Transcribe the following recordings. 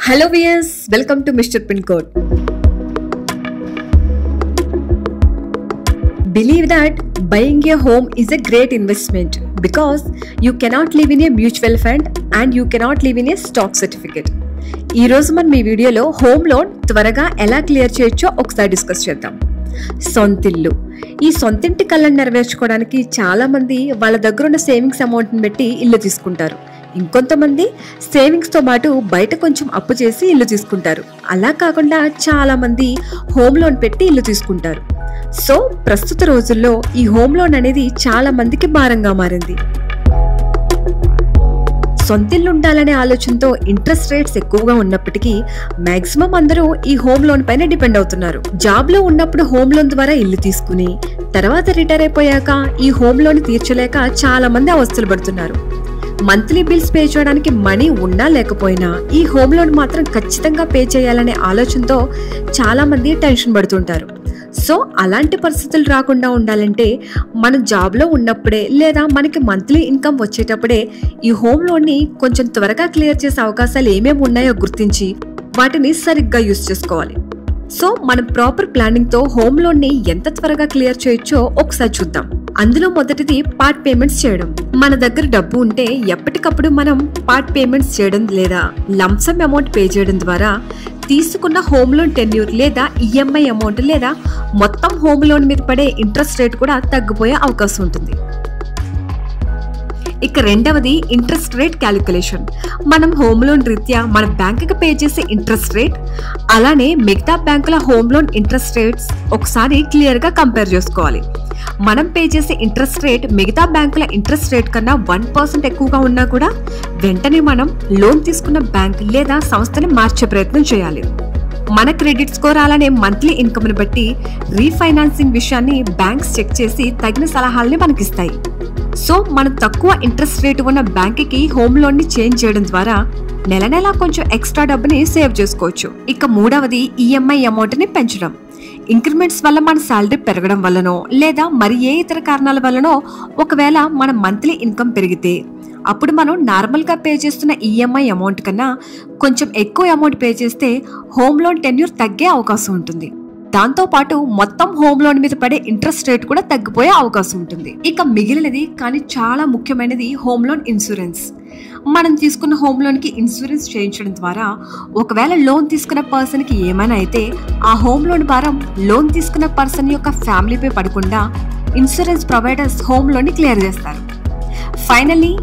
Hello viewers, welcome to Mr. Pin Code. Believe that buying a home is a great investment because you cannot live in a mutual fund and you cannot live in a stock certificate. ఈ రోజు మనం ఈ వీడియోలో home loan త్వరగా ఎలా clear చేయొచ్చో ఒకసారి discuss చేద్దాం. సొంతిల్లు. ఈ సొంతింటి కలను నెరవేర్చుకోవడానికి చాలా మంది వాళ్ళ దగ్గర ఉన్న సేవింగ్స్ అమౌంట్ని పెట్టి ఇల్లు తీసుకుంటారు. ఇంకొంతమంది సేవింగ్స్ తో పాటు బయట కొంచెం అప్పు చేసి ఇల్లు తీసుకుంటారు. అలా కాకుండా చాలా మంది హోమ్ లోన్ పెట్టి ఇల్లు తీసుకుంటారు. సో ప్రస్తుత రోజుల్లో ఈ హోమ్ లోన్ అనేది చాలా మందికి భారంగా మారింది. సొంతిల్లు ఉండాలనే ఆలోచనతో ఇంట్రెస్ట్ రేట్స్ ఎక్కువగా ఉన్నప్పటికీ మాక్సిమం అందరూ ఈ హోమ్ లోన్ పైన డిపెండ్ అవుతున్నారు. జాబ్ లో ఉన్నప్పుడు హోమ్ లోన్ ద్వారా ఇల్లు తీసుకుని తర్వాత రిటైర్ అయిపోయాక ఈ హోమ్ లోన్ తీర్చలేక చాలా మంది అవస్థలు పడుతున్నారు. మంత్లీ బిల్స్ పే చేయడానికి మనీ ఉన్నా లేకపోయినా ఈ హోమ్ లోన్ మాత్రం ఖచ్చితంగా పే చేయాలనే ఆలోచనతో చాలా మంది టెన్షన్ పడుతుంటారు. సో అలాంటి పరిస్థితులు రాకుండా ఉండాలంటే మనం జాబ్లో ఉన్నప్పుడే లేదా మనకి మంత్లీ ఇన్కమ్ వచ్చేటప్పుడే ఈ హోమ్ లోన్ని కొంచెం త్వరగా క్లియర్ చేసే అవకాశాలు ఏమేమి ఉన్నాయో గుర్తించి వాటిని సరిగ్గా యూజ్ చేసుకోవాలి. సో మనం ప్రాపర్ ప్లానింగ్ తో హోమ్ లోన్ ని ఎంత త్వరగా క్లియర్ చేయొచ్చో ఒకసారి చూద్దాం. అందులో మొదటిది పార్ట్ పేమెంట్స్ చేయడం. మన దగ్గర డబ్బు ఉంటే ఎప్పటికప్పుడు మనం పార్ట్ పేమెంట్స్ చేయడం లేదా లంసమ్ అమౌంట్ పే చేయడం ద్వారా తీసుకున్న హోమ్ లోన్ టెన్యూర్ లేదా ఈఎంఐ అమౌంట్ లేదా మొత్తం హోమ్ లోన్ మీద పడే ఇంట్రెస్ట్ రేట్ కూడా తగ్గిపోయే అవకాశం ఉంటుంది. ఇక రెండవది ఇంట్రెస్ట్ రేట్ క్యాలిక్యులేషన్. మనం హోమ్ లోన్ రీత్యా మన బ్యాంకుకి పే చేసే ఇంట్రెస్ట్ రేట్ అలానే మిగతా బ్యాంకుల హోమ్ లోన్ ఇంట్రెస్ట్ రేట్స్ ఒకసారి క్లియర్ గా కంపేర్ చేసుకోవాలి. మనం పే చేసే ఇంట్రెస్ట్ రేట్ మిగతా బ్యాంకుల ఇంట్రెస్ట్ రేట్ కన్నా 1% ఎక్కువగా ఉన్నా కూడా వెంటనే మనం లోన్ తీసుకున్న బ్యాంక్ లేదా సంస్థని మార్చే ప్రయత్నం చేయాలి. మన క్రెడిట్ స్కోర్ అలానే మంత్లీ ఇన్కమ్ ని బట్టి రీఫైనాన్సింగ్ విషయాన్ని బ్యాంక్స్ చెక్ చేసి తగిన సలహాలని మనకిస్తాయి. సో మనం తక్కువ ఇంట్రెస్ట్ రేట్ ఉన్న బ్యాంక్కి హోమ్ లోన్ ని చేంజ్ చేయడం ద్వారా నెల నెలా కొంచెం ఎక్స్ట్రా డబ్బుని సేవ్ చేసుకోవచ్చు. ఇక మూడవది ఈఎంఐ అమౌంట్ ని పెంచడం. ఇంక్రిమెంట్స్ వల్ల మన శాలరీ పెరగడం వల్లనో లేదా మరి ఏ ఇతర కారణాల వల్లనో ఒకవేళ మన మంత్లీ ఇన్కమ్ పెరిగితే అప్పుడు మనం నార్మల్గా పే చేస్తున్న ఈఎంఐ అమౌంట్ కన్నా కొంచెం ఎక్కువ అమౌంట్ పే చేస్తే హోమ్ లోన్ టెన్యూర్ తగ్గే అవకాశం ఉంటుంది. దాంతో పాటు మొత్తం హోమ్ లోన్ మీద పడే ఇంట్రెస్ట్ రేట్ కూడా తగ్గిపోయే అవకాశం ఉంటుంది. ఇక మిగిలినది కానీ చాలా ముఖ్యమైనది హోమ్ లోన్ ఇన్సూరెన్స్. మనం తీసుకున్న హోమ్ లోన్ కి ఇన్సూరెన్స్ చేయించడం ద్వారా ఒకవేళ లోన్ తీసుకున్న పర్సన్ కి ఏమైనా అయితే ఆ హోమ్ లోన్ భారం లోన్ తీసుకున్న పర్సన్ యొక్క ఫ్యామిలీపై పడకుండా ఇన్సూరెన్స్ ప్రొవైడర్స్ హోమ్ లోన్ ని క్లియర్ చేస్తారు. ఫైనల్లీ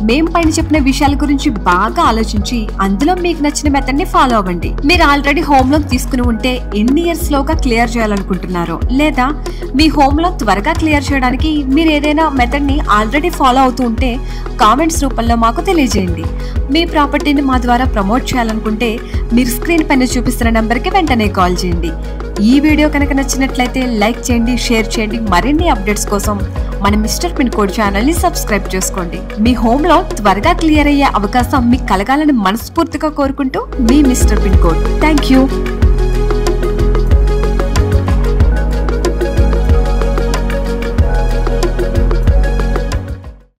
మేం పైన చెప్పిన విషయాల గురించి బాగా ఆలోచించి అందులో మీకు నచ్చిన మెథడ్ ని ఫాలో అవ్వండి. మీరు ఆల్రెడీ హోమ్ లోన్ తీసుకుని ఉంటే ఎన్ని ఇయర్స్ లోగా క్లియర్ చేయాలనుకుంటున్నారో లేదా మీ హోమ్ లోన్ త్వరగా క్లియర్ చేయడానికి మీరు ఏదైనా మెథడ్ ని ఆల్రెడీ ఫాలో అవుతూ ఉంటే కామెంట్స్ రూపంలో మాకు తెలియజేయండి. మీ ప్రాపర్టీని మా ద్వారా ప్రమోట్ చేయాలనుకుంటే మీరు స్క్రీన్ పైన చూపిస్తున్న నెంబర్కి వెంటనే కాల్ చేయండి. ఈ వీడియో కనుక నచ్చినట్లయితే లైక్ చేయండి, షేర్ చేయండి. మరిన్ని అప్డేట్స్ కోసం మన మిస్టర్ పిన్ కోడ్ ఛానల్ ని సబ్స్క్రైబ్ చేసుకోండి. మీ హోమ్ లోన్ త్వరగా క్లియర్ అయ్యే అవకాశం మీకు కలగాలని మనస్ఫూర్తిగా కోరుకుంటూ మీ Mister Pin Code. Thank you.